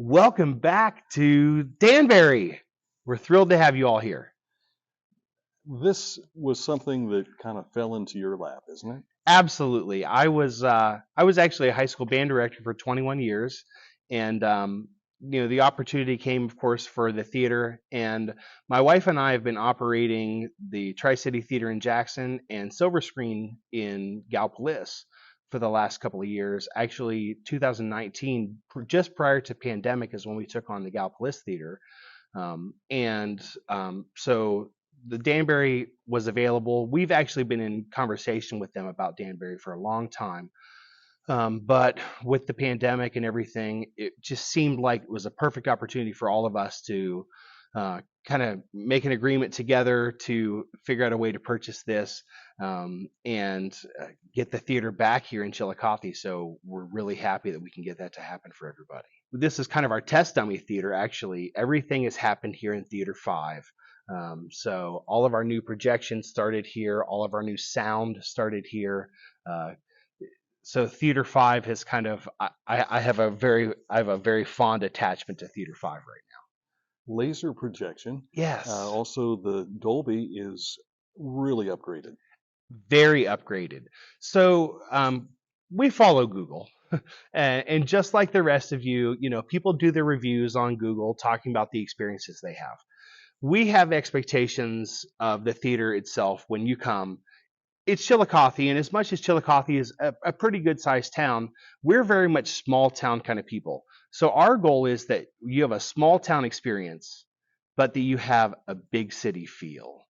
Welcome back to Danbarry. We're thrilled to have you all here. This was something that kind of fell into your lap, isn't it? Absolutely. I was actually a high school band director for 21 years, and the opportunity came, of course, for the theater. And my wife and I have been operating the Tri-City Theater in Jackson and Silver Screen in Gallipolis for the last couple of years. Actually, 2019, just prior to pandemic, is when we took on the Gallipolis Theater. So the Danbarry was available. We've actually been in conversation with them about Danbarry for a long time. But with the pandemic and everything, it just seemed like it was a perfect opportunity for all of us to kind of make an agreement together to figure out a way to purchase this and get the theater back here in Chillicothe. So we're really happy that we can get that to happen for everybody. This is kind of our test dummy theater, actually. Everything has happened here in Theater 5. So all of our new projections started here, all of our new sound started here. So Theater 5 has kind of I have a very fond attachment to Theater 5 right Laser projection. now. Yes. Also, the Dolby is really upgraded. Very upgraded. So we follow Google. And just like the rest of you, people do their reviews on Google talking about the experiences they have. We have expectations of the theater itself when you come. It's Chillicothe, and as much as Chillicothe is a pretty good sized town, we're very much small town kind of people. So our goal is that you have a small town experience, but that you have a big city feel.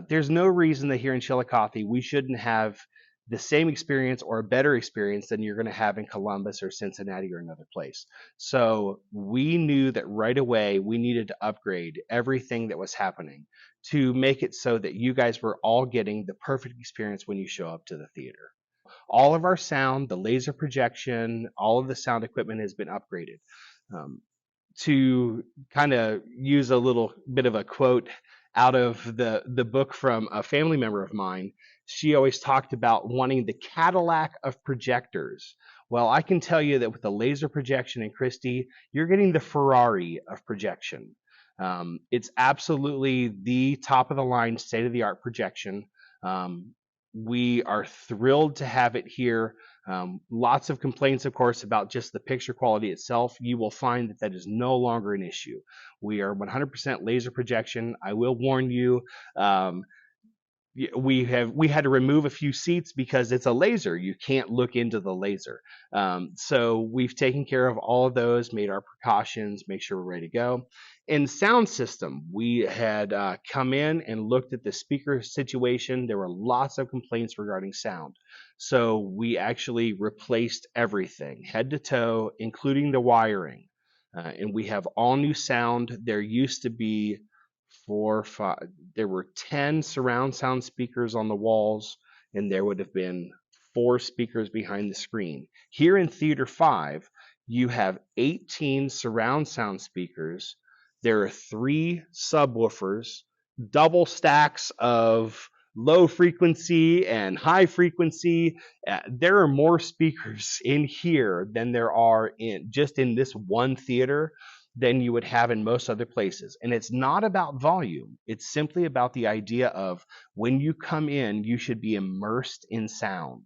There's no reason that here in Chillicothe we shouldn't have the same experience or a better experience than you're going to have in Columbus or Cincinnati or another place. So we knew that right away we needed to upgrade everything that was happening to make it so that you guys were all getting the perfect experience when you show up to the theater. All of our sound, the laser projection, all of the sound equipment has been upgraded. To kind of use a little bit of a quote out of the book from a family member of mine, she always talked about wanting the Cadillac of projectors. Well, I can tell you that with the laser projection in Christie, you're getting the Ferrari of projection. It's absolutely the top of the line, state of the art projection. We are thrilled to have it here. Lots of complaints, of course, about just the picture quality itself. You will find that that is no longer an issue. We are 100% laser projection. I will warn you, we had to remove a few seats because it's a laser. You can't look into the laser. So we've taken care of all of those, made our precautions, make sure we're ready to go. In sound system, we had come in and looked at the speaker situation. There were lots of complaints regarding sound. So we actually replaced everything, head to toe, including the wiring. And we have all new sound. There used to be there were 10 surround sound speakers on the walls, and there would have been 4 speakers behind the screen. Here in Theater 5, you have 18 surround sound speakers. There are 3 subwoofers, double stacks of low frequency and high frequency. There are more speakers in here than there are in this one theater than you would have in most other places. And it's not about volume. It's simply about the idea of when you come in, you should be immersed in sound.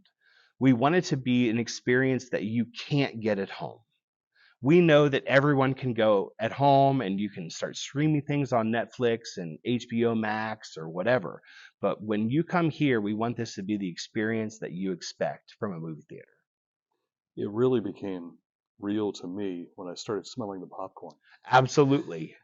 We want it to be an experience that you can't get at home. We know that everyone can go at home and you can start streaming things on Netflix and HBO Max or whatever. But when you come here, we want this to be the experience that you expect from a movie theater. It really became real to me when I started smelling the popcorn. Absolutely.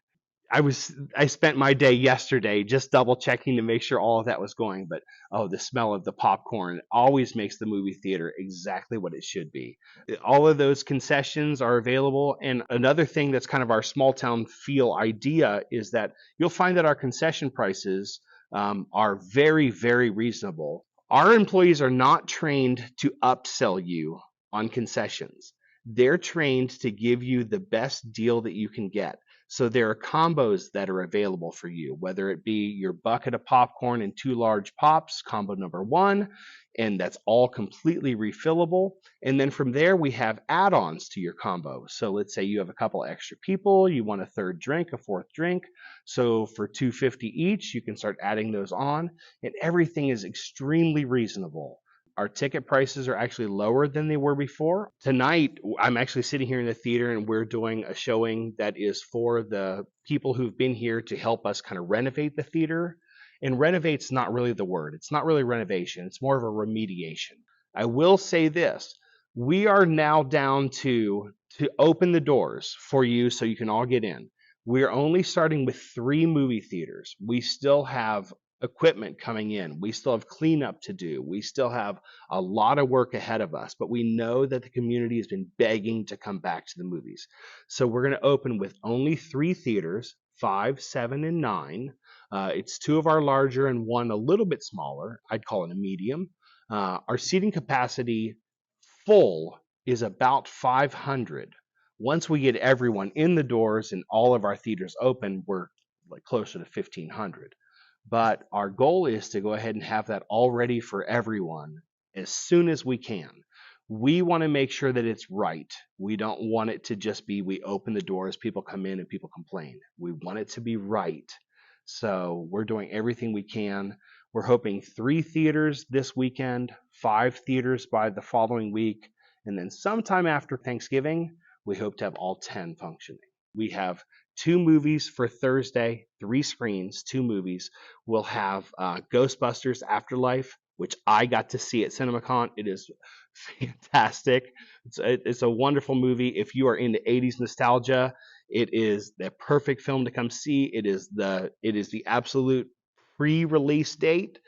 I spent my day yesterday just double checking to make sure all of that was going, but the smell of the popcorn always makes the movie theater exactly what it should be. All of those concessions are available, and another thing that's kind of our small town feel idea is that you'll find that our concession prices are very, very reasonable. Our employees are not trained to upsell you on concessions. They're trained to give you the best deal that you can get. So there are combos that are available for you, whether it be your bucket of popcorn and 2 large pops, combo number 1, and that's all completely refillable. And then from there, we have add-ons to your combo. So let's say you have a couple extra people, you want a third drink, a fourth drink. So for $2.50 each, you can start adding those on, and everything is extremely reasonable. Our ticket prices are actually lower than they were before. Tonight, I'm actually sitting here in the theater and we're doing a showing that is for the people who've been here to help us kind of renovate the theater. And renovate's not really the word. It's not really renovation. It's more of a remediation. I will say this. We are now down to open the doors for you so you can all get in. We're only starting with 3 movie theaters. We still have equipment coming in. We still have cleanup to do. We still have a lot of work ahead of us, but we know that the community has been begging to come back to the movies. So we're going to open with only 3 theaters, 5, 7, and 9. It's 2 of our larger and 1 a little bit smaller. I'd call it a medium. Our seating capacity full is about 500. Once we get everyone in the doors and all of our theaters open, we're like closer to 1,500. But our goal is to go ahead and have that all ready for everyone as soon as we can. We want to make sure that it's right. We don't want it to just be we open the doors, people come in and people complain. We want it to be right. So we're doing everything we can. We're hoping 3 theaters this weekend, 5 theaters by the following week, and then sometime after Thanksgiving, we hope to have all 10 functioning. We have 2 movies for Thursday, 3 screens, 2 movies. We'll have Ghostbusters Afterlife, which I got to see at CinemaCon. It is fantastic. It's a wonderful movie. If you are into 80s nostalgia, it is the perfect film to come see. It is the absolute pre-release date.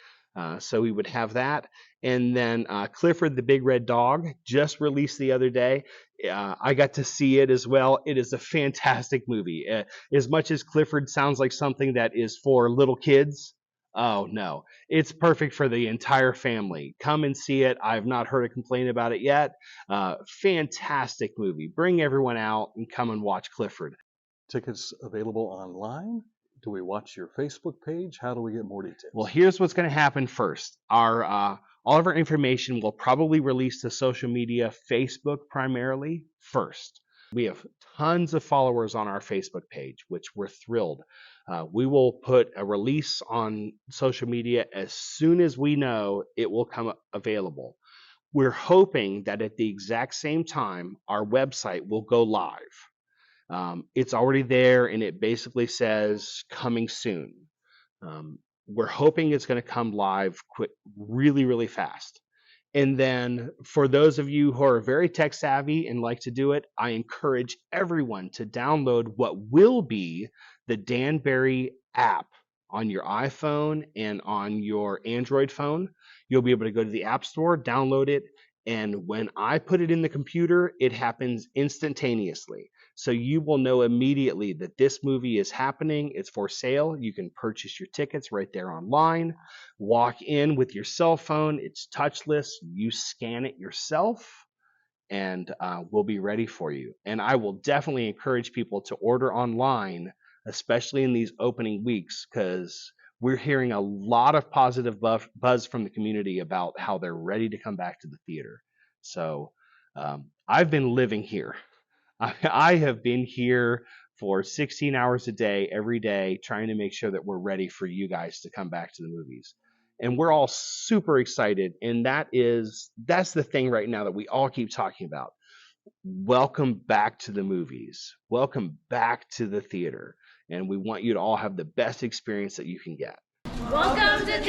So we would have that. And then Clifford the Big Red Dog just released the other day. I got to see it as well. It is a fantastic movie. As much as Clifford sounds like something that is for little kids, oh no, it's perfect for the entire family. Come and see it. I've not heard a complaint about it yet. Fantastic movie. Bring everyone out and come and watch Clifford. Tickets available online? Do we watch your Facebook page? How do we get more details? Well, here's what's going to happen first. All of our information will probably release to social media, Facebook primarily first. We have tons of followers on our Facebook page, which we're thrilled. We will put a release on social media as soon as we know it will come available. We're hoping that at the exact same time, our website will go live. It's already there and it basically says coming soon. We're hoping it's going to come live quick, really, really fast. And then for those of you who are very tech savvy and like to do it, I encourage everyone to download what will be the Danbarry app on your iPhone and on your Android phone. You'll be able to go to the App Store, download it, and when I put it in the computer, it happens instantaneously. So you will know immediately that this movie is happening. It's for sale. You can purchase your tickets right there online. Walk in with your cell phone. It's touchless. You scan it yourself, and we'll be ready for you. And I will definitely encourage people to order online, especially in these opening weeks, because we're hearing a lot of positive buzz from the community about how they're ready to come back to the theater. So I've been living here. I have been here for 16 hours a day, every day, trying to make sure that we're ready for you guys to come back to the movies. And we're all super excited. And that's the thing right now that we all keep talking about. Welcome back to the movies. Welcome back to the theater. And we want you to all have the best experience that you can get. Welcome to